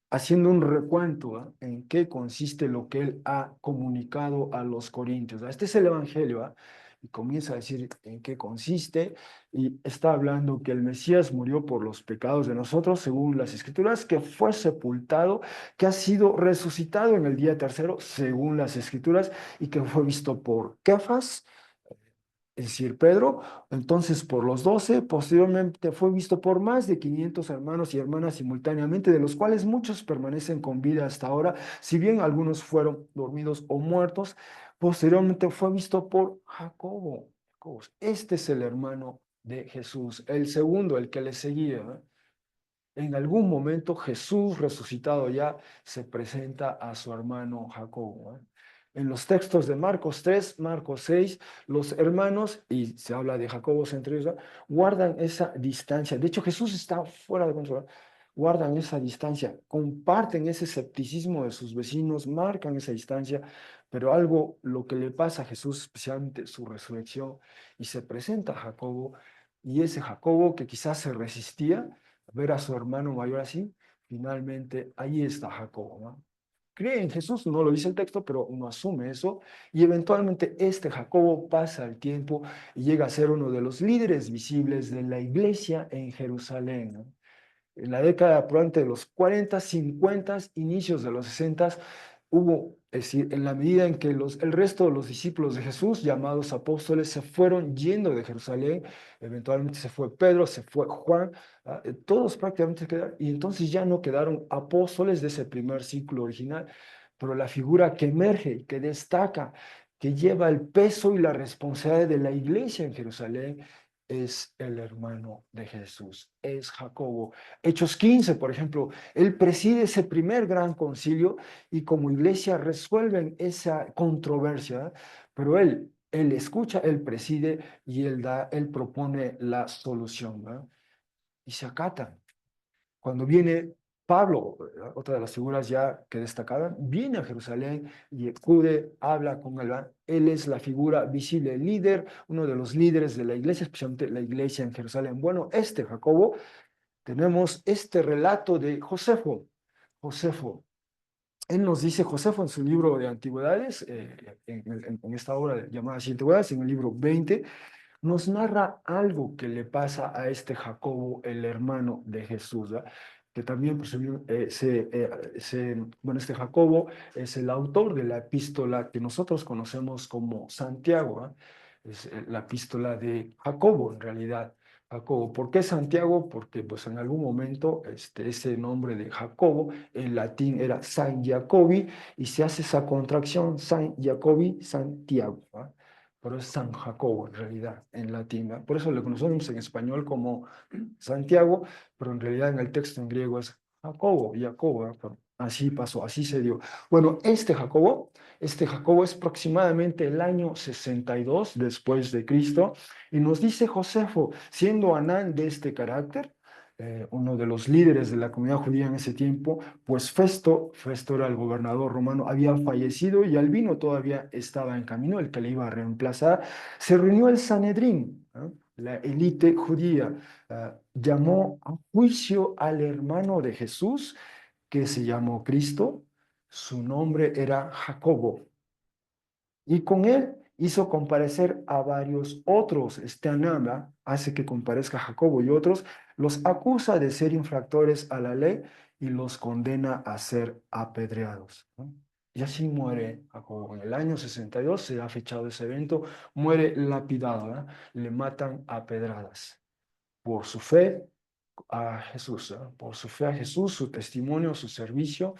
haciendo un recuento, ¿ah? En qué consiste lo que él ha comunicado a los corintios. Este es el Evangelio, ¿ah? Y comienza a decir en qué consiste y está hablando que el Mesías murió por los pecados de nosotros, según las Escrituras, que fue sepultado, que ha sido resucitado en el día tercero, según las Escrituras, y que fue visto por Kefas, es decir, Pedro, entonces por los 12, posteriormente fue visto por más de 500 hermanos y hermanas simultáneamente, de los cuales muchos permanecen con vida hasta ahora, si bien algunos fueron dormidos o muertos, posteriormente fue visto por Jacobo. Este es el hermano de Jesús, el segundo, el que le seguía, ¿eh? En algún momento Jesús resucitado ya se presenta a su hermano Jacobo, ¿eh? En los textos de Marcos 3, Marcos 6, los hermanos, y se habla de Jacobo entre ellos, guardan esa distancia. De hecho, Jesús está fuera de control. Guardan esa distancia, comparten ese escepticismo de sus vecinos, marcan esa distancia, pero algo, lo que le pasa a Jesús, especialmente su resurrección, y se presenta a Jacobo, y ese Jacobo que quizás se resistía, ver a su hermano mayor así, finalmente ahí está Jacobo, ¿no? Cree en Jesús, no lo dice el texto, pero uno asume eso, y eventualmente este Jacobo pasa el tiempo y llega a ser uno de los líderes visibles de la iglesia en Jerusalén, ¿no? En la década probablemente de los 40, 50, inicios de los 60, hubo, es decir, en la medida en que el resto de los discípulos de Jesús, llamados apóstoles, se fueron yendo de Jerusalén, eventualmente se fue Pedro, se fue Juan, todos prácticamente se quedaron, y entonces ya no quedaron apóstoles de ese primer ciclo original, pero la figura que emerge, que destaca, que lleva el peso y la responsabilidad de la iglesia en Jerusalén, es el hermano de Jesús, es Jacobo. Hechos 15, por ejemplo, él preside ese primer gran concilio y como iglesia resuelven esa controversia, pero él escucha, él preside y él propone la solución, ¿no? Y se acatan. Cuando viene Pablo, otra de las figuras ya que destacaban, viene a Jerusalén y acude, habla con él. Él es la figura visible, el líder, uno de los líderes de la iglesia, especialmente la iglesia en Jerusalén. Bueno, Jacobo, tenemos este relato de Josefo. Josefo, él nos dice, Josefo en su libro de Antigüedades, en esta obra llamada así Antigüedades, en el libro 20, nos narra algo que le pasa a este Jacobo, el hermano de Jesús, ¿verdad? Que también pues, bueno, este Jacobo es el autor de la epístola que nosotros conocemos como Santiago, ¿verdad? Es la epístola de Jacobo, en realidad. Jacobo. ¿Por qué Santiago? Porque pues en algún momento ese nombre de Jacobo en latín era San Jacobi y se hace esa contracción San Jacobi, Santiago, ¿verdad? Pero es San Jacobo en realidad, en latín, ¿verdad? Por eso lo conocemos en español como Santiago, pero en realidad en el texto en griego es Jacobo, Jacobo, ¿verdad? Pero así pasó, así se dio. Bueno, este Jacobo es aproximadamente el año 62 después de Cristo, y nos dice Josefo, siendo Anán de este carácter, uno de los líderes de la comunidad judía en ese tiempo, pues Festo era el gobernador romano, había fallecido y Albino todavía estaba en camino, el que le iba a reemplazar. Se reunió el Sanedrín, ¿no? La élite judía, llamó a juicio al hermano de Jesús, que se llamó Cristo, su nombre era Jacobo, y con él hizo comparecer a varios otros. Este Anama hace que comparezca Jacobo y otros, los acusa de ser infractores a la ley y los condena a ser apedreados, ¿no? Y así muere Jacobo. En el año 62 se ha fechado ese evento, muere lapidado, ¿no? Le matan a pedradas por su fe a Jesús, ¿no? Por su fe a Jesús, su testimonio, su servicio,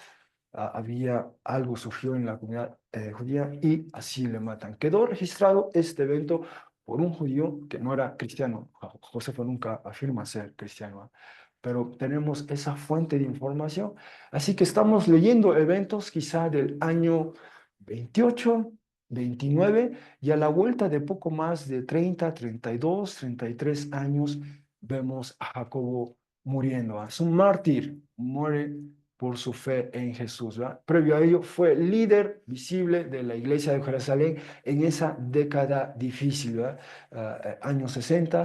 había algo surgió en la comunidad judía y así le matan. Quedó registrado este evento por un judío que no era cristiano. Josefo nunca afirma ser cristiano, pero tenemos esa fuente de información. Así que estamos leyendo eventos quizá del año 28, 29, y a la vuelta de poco más de 30, 32, 33 años, vemos a Jacobo muriendo. Es un mártir, muere por su fe en Jesús, ¿verdad? Previo a ello fue líder visible de la iglesia de Jerusalén en esa década difícil, ¿verdad? Años 60,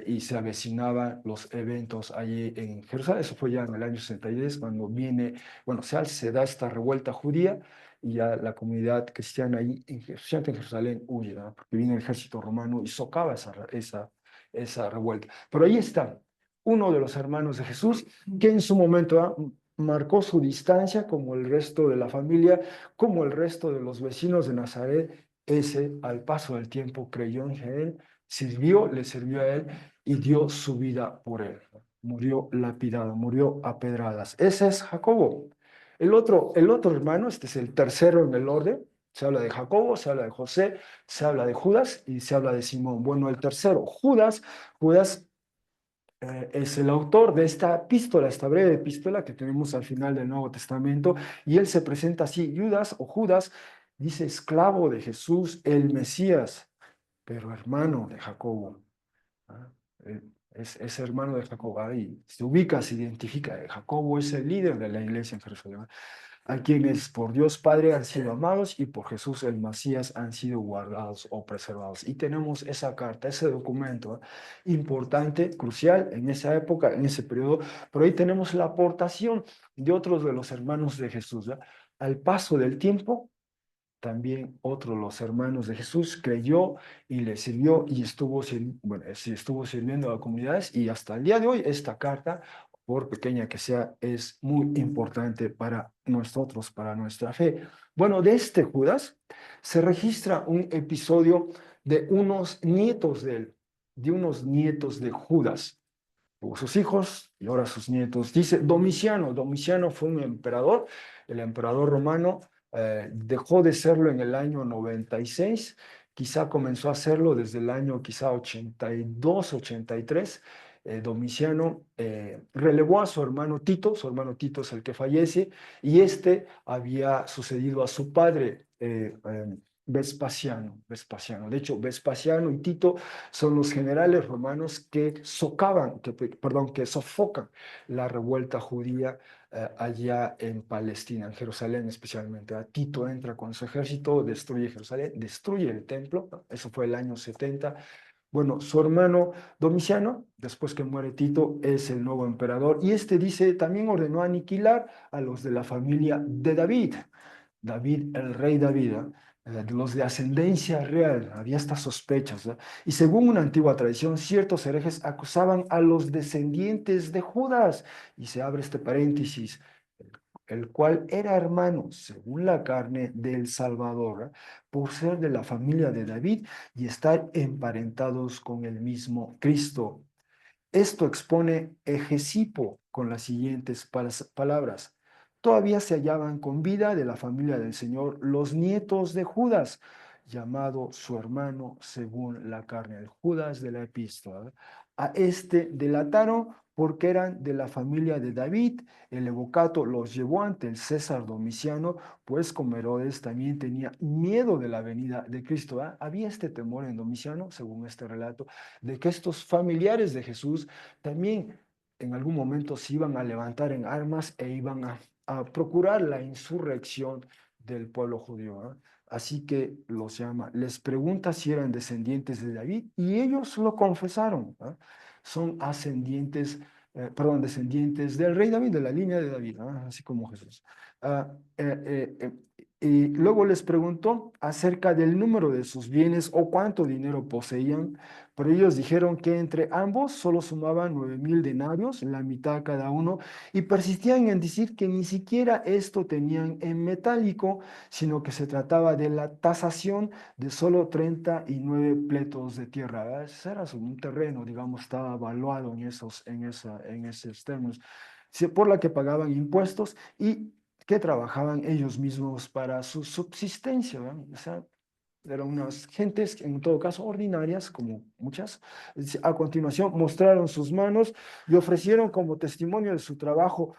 y se avecinaban los eventos allí en Jerusalén. Eso fue ya en el año 63, cuando viene, bueno, se da esta revuelta judía y ya la comunidad cristiana ahí en Jerusalén huye, ¿verdad? Porque viene el ejército romano y socava esa revuelta. Pero ahí está uno de los hermanos de Jesús, que en su momento marcó su distancia como el resto de la familia, como el resto de los vecinos de Nazaret. Ese, al paso del tiempo, creyó en él, le sirvió a él y dio su vida por él. Murió lapidado, murió a pedradas. Ese es Jacobo. El otro hermano, este es el tercero en el orden. Se habla de Jacobo, se habla de José, se habla de Judas y se habla de Simón. Bueno, el tercero, Judas es el autor de esta epístola, esta breve epístola que tenemos al final del Nuevo Testamento, y él se presenta así: Judas, dice esclavo de Jesús, el Mesías, pero hermano de Jacobo. ¿Ah? Es hermano de Jacobo, ahí se ubica, se identifica. Jacobo es el líder de la iglesia en Jerusalén, a quienes por Dios Padre han sido amados y por Jesús el Mesías han sido guardados o preservados. Y tenemos esa carta, ese documento importante, crucial en esa época, en ese periodo, pero ahí tenemos la aportación de otros de los hermanos de Jesús. Al paso del tiempo, también otro de los hermanos de Jesús creyó y le sirvió y bueno, sí, estuvo sirviendo a comunidades, y hasta el día de hoy esta carta, por pequeña que sea, es muy importante para nosotros, para nuestra fe. Bueno, de este Judas se registra un episodio de unos nietos de él, de unos nietos de Judas. Tuvo sus hijos y ahora sus nietos. Dice Domiciano fue un emperador, el emperador romano. Dejó de serlo en el año 96, quizá comenzó a hacerlo desde el año quizá 82, 83. Domiciano relevó a su hermano Tito es el que fallece, y este había sucedido a su padre, Vespasiano. De hecho, Vespasiano y Tito son los generales romanos que que sofocan la revuelta judía allá en Palestina, en Jerusalén especialmente. Tito entra con su ejército, destruye Jerusalén, destruye el templo, ¿no? Eso fue el año 70. Bueno, su hermano Domiciano, después que muere Tito, es el nuevo emperador, y este dice, también ordenó aniquilar a los de la familia de David. David, el rey David, de los de ascendencia real, había estas sospechas, ¿eh? Y según una antigua tradición, ciertos herejes acusaban a los descendientes de Judas, y se abre este paréntesis, el cual era hermano, según la carne, del Salvador, por ser de la familia de David y estar emparentados con el mismo Cristo. Esto expone Egesipo con las siguientes palabras: todavía se hallaban con vida de la familia del Señor los nietos de Judas, llamado su hermano según la carne, el Judas de la epístola. A este delataron porque eran de la familia de David. El evocato los llevó ante el César Domiciano, pues como Herodes también tenía miedo de la venida de Cristo. Había este temor en Domiciano, según este relato, de que estos familiares de Jesús también en algún momento se iban a levantar en armas e iban a procurar la insurrección del pueblo judío, ¿eh? Así que los llama, les pregunta si eran descendientes de David y ellos lo confesaron, ¿eh? Son descendientes del rey David, de la línea de David, ¿eh? Así como Jesús. Ah, y luego les preguntó acerca del número de sus bienes o cuánto dinero poseían, pero ellos dijeron que entre ambos solo sumaban 9,000 denarios, la mitad cada uno, y persistían en decir que ni siquiera esto tenían en metálico, sino que se trataba de la tasación de solo 39 pletos de tierra, ¿verdad? Ese era un terreno, digamos, estaba evaluado en esos términos, por la que pagaban impuestos, y que trabajaban ellos mismos para su subsistencia, ¿verdad? O sea, eran unas gentes, en todo caso, ordinarias, como muchas. A continuación, mostraron sus manos y ofrecieron como testimonio de su trabajo,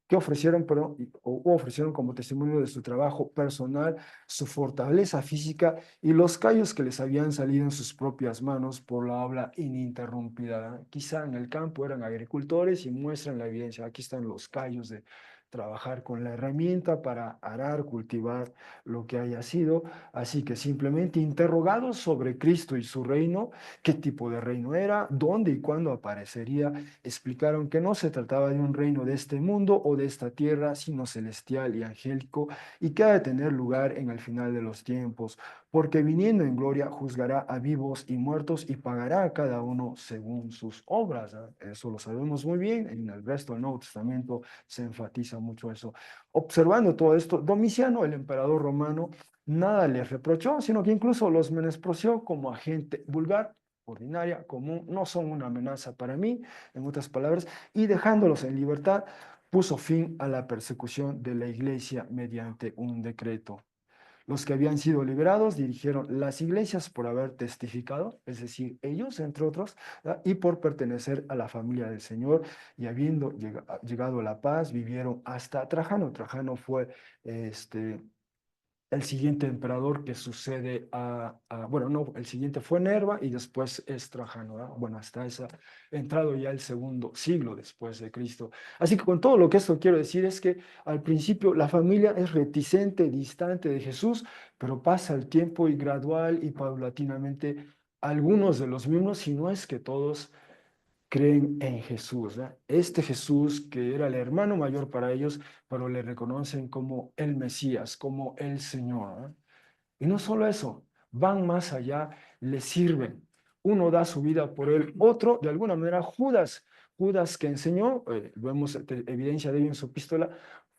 que ofrecieron, perdón, o ofrecieron como testimonio de su trabajo personal, su fortaleza física y los callos que les habían salido en sus propias manos por la obra ininterrumpida. Quizá en el campo eran agricultores y muestran la evidencia. Aquí están los callos de trabajar con la herramienta para arar, cultivar lo que haya sido. Así que simplemente interrogados sobre Cristo y su reino, qué tipo de reino era, dónde y cuándo aparecería, explicaron que no se trataba de un reino de este mundo o de esta tierra, sino celestial y angélico, y que ha de tener lugar en el final de los tiempos, porque viniendo en gloria juzgará a vivos y muertos y pagará a cada uno según sus obras. Eso lo sabemos muy bien, en el resto del Nuevo Testamento se enfatiza mucho eso. Observando todo esto, Domiciano, el emperador romano, nada les reprochó, sino que incluso los menospreció como a gente vulgar, ordinaria, común, no son una amenaza para mí, en otras palabras, y dejándolos en libertad, puso fin a la persecución de la iglesia mediante un decreto. Los que habían sido liberados dirigieron las iglesias por haber testificado, es decir, ellos, entre otros, ¿verdad? Y por pertenecer a la familia del Señor, y habiendo llegado a la paz, vivieron hasta Trajano. Trajano fue este, el siguiente emperador que sucede bueno, no, el siguiente fue Nerva y después es Trajano, ¿verdad? Bueno, hasta esa, entrado ya el segundo siglo después de Cristo. Así que con todo lo que esto quiero decir es que al principio la familia es reticente, distante de Jesús, pero pasa el tiempo y gradual y paulatinamente algunos de los miembros, si no es que todos, creen en Jesús, ¿verdad? Este Jesús que era el hermano mayor para ellos, pero le reconocen como el Mesías, como el Señor, ¿verdad? Y no solo eso, van más allá, le sirven. Uno da su vida por él, otro, de alguna manera, Judas que enseñó, vemos evidencia de ello en su epístola,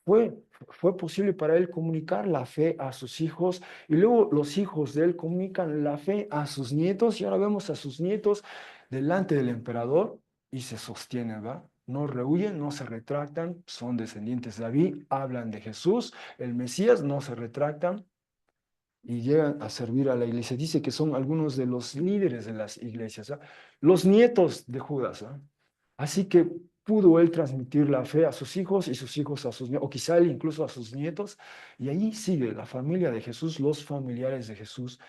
fue, fue posible para él comunicar la fe a sus hijos y luego los hijos de él comunican la fe a sus nietos y ahora vemos a sus nietos delante del emperador y se sostienen, ¿va? No rehuyen, no se retractan, son descendientes de David, hablan de Jesús, el Mesías, no se retractan y llegan a servir a la iglesia. Dice que son algunos de los líderes de las iglesias, ¿ah? Los nietos de Judas. ¿Ah? Así que pudo él transmitir la fe a sus hijos y sus hijos a sus nietos, o quizá él incluso a sus nietos, y ahí sigue la familia de Jesús, los familiares de Jesús,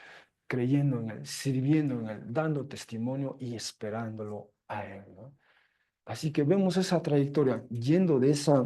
creyendo en él, sirviendo en él, dando testimonio y esperándolo a él. ¿No? Así que vemos esa trayectoria yendo de esa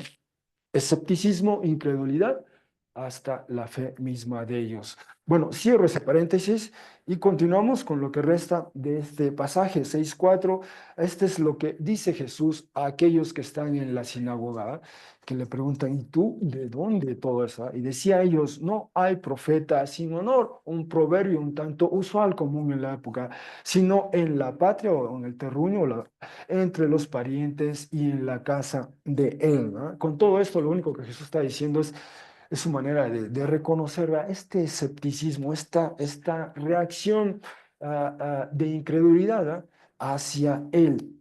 escepticismo, incredulidad, hasta la fe misma de ellos. Bueno, cierro ese paréntesis y continuamos con lo que resta de este pasaje 6:4. Este es lo que dice Jesús a aquellos que están en la sinagoga, que le preguntan, ¿y tú de dónde todo eso? Y decía a ellos, no hay profeta sin honor, un proverbio un tanto usual, común en la época, sino en la patria o en el terruño, entre los parientes y en la casa de él. ¿No? Con todo esto, lo único que Jesús está diciendo es su manera de reconocer, ¿verdad? Este escepticismo, esta reacción de incredulidad, ¿verdad? Hacia él,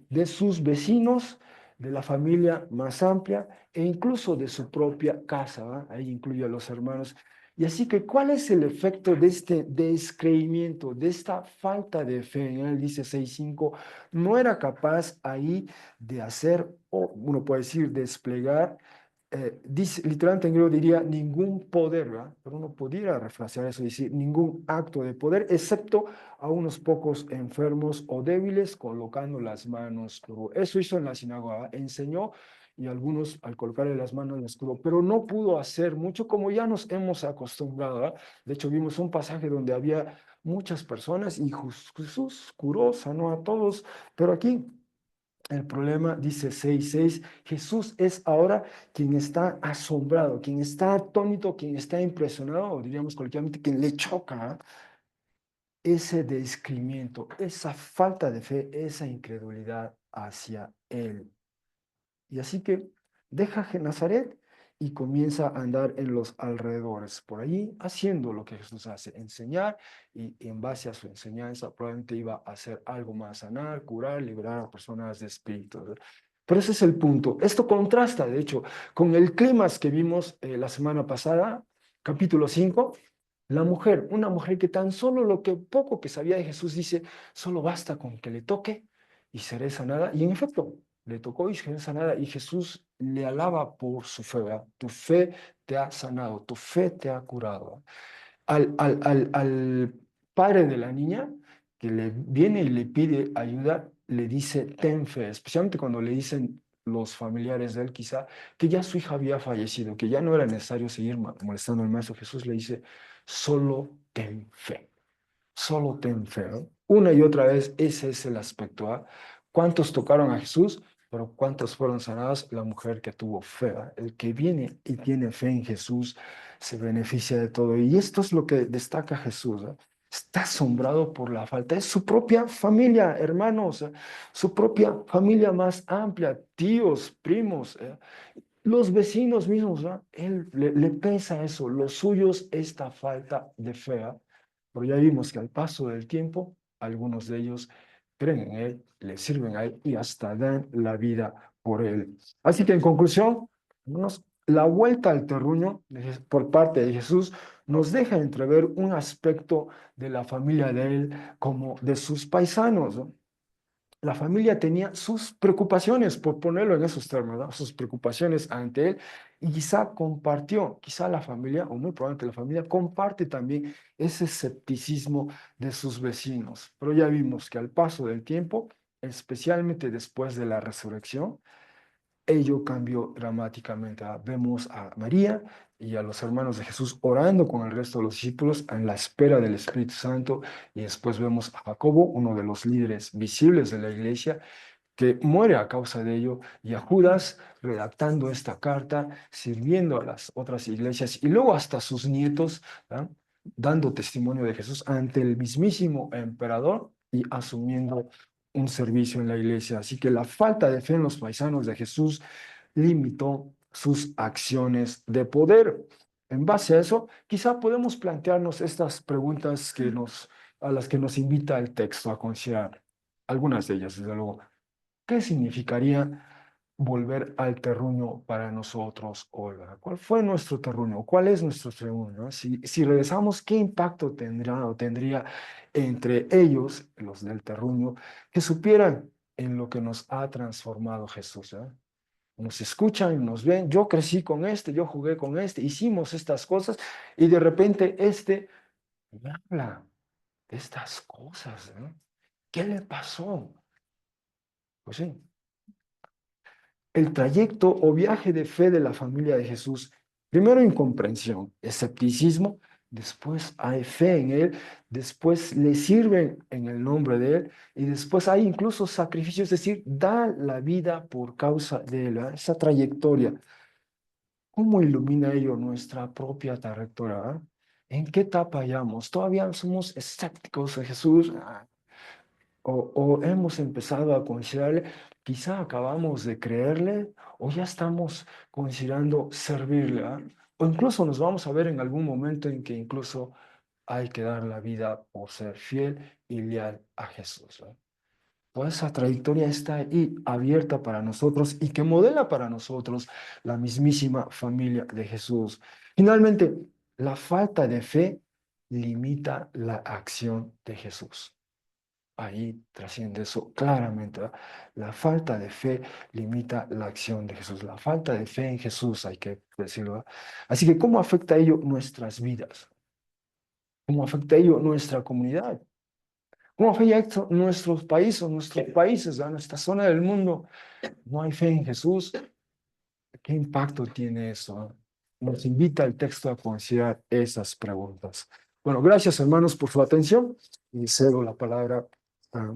de sus vecinos, de la familia más amplia e incluso de su propia casa, ¿verdad? Ahí incluye a los hermanos. Y así que, ¿cuál es el efecto de este descreimiento, de esta falta de fe? En él dice 6:5, no era capaz ahí de hacer, o uno puede decir, desplegar, dice, literalmente en griego diría ningún poder, ¿verdad? Pero uno pudiera refrasear eso y decir ningún acto de poder, excepto a unos pocos enfermos o débiles colocando las manos. Pero eso hizo en la sinagoga, enseñó y algunos al colocarle las manos les curó, pero no pudo hacer mucho como ya nos hemos acostumbrado, ¿verdad? De hecho, vimos un pasaje donde había muchas personas y Jesús curó, sanó a todos, pero aquí el problema, dice 6:6, Jesús es ahora quien está asombrado, quien está atónito, quien está impresionado, o diríamos coloquialmente, quien le choca ese descrimiento, esa falta de fe, esa incredulidad hacia él. Y así que deja Nazaret y comienza a andar en los alrededores, por allí, haciendo lo que Jesús hace, enseñar, y en base a su enseñanza probablemente iba a hacer algo más, sanar, curar, liberar a personas de espíritus. Pero ese es el punto. Esto contrasta, de hecho, con el clímax que vimos la semana pasada, capítulo 5. La mujer, una mujer que tan solo lo que poco que sabía de Jesús dice, solo basta con que le toque y seré sanada. Y en efecto, le tocó y seré sanada. Y Jesús le alaba por su fe, ¿verdad? Tu fe te ha sanado, tu fe te ha curado. Al padre de la niña que le viene y le pide ayuda, le dice, ten fe, especialmente cuando le dicen los familiares de él quizá que ya su hija había fallecido, que ya no era necesario seguir molestando al maestro. Jesús le dice, solo ten fe. Solo ten fe, ¿no? Una y otra vez, ese es el aspecto. ¿Ah? ¿Cuántos tocaron a Jesús? Pero ¿cuántos fueron sanados? La mujer que tuvo fe. ¿Ah? El que viene y tiene fe en Jesús se beneficia de todo. Y esto es lo que destaca Jesús. ¿Ah? Está asombrado por la falta. Es su propia familia, hermanos, su propia familia más amplia, tíos, primos, los vecinos mismos. Él le pesa eso, los suyos, esta falta de fe. Pero ya vimos que al paso del tiempo, algunos de ellos creen en Él, le sirven a Él y hasta dan la vida por Él. Así que en conclusión, la vuelta al terruño por parte de Jesús nos deja entrever un aspecto de la familia de Él como de sus paisanos, ¿no? La familia tenía sus preocupaciones, por ponerlo en esos términos, ¿no? Sus preocupaciones ante él, y quizá compartió, quizá la familia, o muy probablemente la familia, comparte también ese escepticismo de sus vecinos. Pero ya vimos que al paso del tiempo, especialmente después de la resurrección, ello cambió dramáticamente. Vemos a María y a los hermanos de Jesús orando con el resto de los discípulos en la espera del Espíritu Santo, y después vemos a Jacobo, uno de los líderes visibles de la iglesia, que muere a causa de ello, y a Judas redactando esta carta, sirviendo a las otras iglesias, y luego hasta sus nietos, ¿verdad? Dando testimonio de Jesús ante el mismísimo emperador y asumiendo un servicio en la iglesia. Así que la falta de fe en los paisanos de Jesús limitó sus acciones de poder. En base a eso, quizá podemos plantearnos estas preguntas a las que nos invita el texto a considerar. Algunas de ellas, desde luego. ¿Qué significaría volver al terruño para nosotros, Olga? ¿Cuál fue nuestro terruño? ¿Cuál es nuestro terruño? Si regresamos, ¿qué impacto tendrá o tendría entre ellos, los del terruño, que supieran en lo que nos ha transformado Jesús? Nos escuchan, nos ven, yo crecí con este, yo jugué con este, hicimos estas cosas, y de repente este me habla de estas cosas, ¿no? ¿Qué le pasó? Pues sí, el trayecto o viaje de fe de la familia de Jesús, primero incomprensión, escepticismo, después hay fe en Él, después le sirven en el nombre de Él, y después hay incluso sacrificios, es decir, da la vida por causa de Él, ¿verdad? Esa trayectoria. ¿Cómo ilumina ello nuestra propia trayectoria? ¿Verdad? ¿En qué etapa hallamos? ¿Todavía somos escépticos de Jesús? O hemos empezado a considerarle, quizá acabamos de creerle, o ya estamos considerando servirle, ¿ah? O incluso nos vamos a ver en algún momento en que incluso hay que dar la vida por ser fiel y leal a Jesús, ¿ah? Toda esa trayectoria está ahí abierta para nosotros y que modela para nosotros la mismísima familia de Jesús. Finalmente, la falta de fe limita la acción de Jesús. Ahí trasciende eso claramente, ¿verdad? La falta de fe limita la acción de Jesús. La falta de fe en Jesús, hay que decirlo, ¿verdad? Así que, ¿cómo afecta ello nuestras vidas? ¿Cómo afecta ello nuestra comunidad? ¿Cómo afecta esto nuestros países, ¿verdad? Nuestra zona del mundo? No hay fe en Jesús. ¿Qué impacto tiene eso? Nos invita el texto a considerar esas preguntas. Bueno, gracias hermanos por su atención, y cedo la palabra a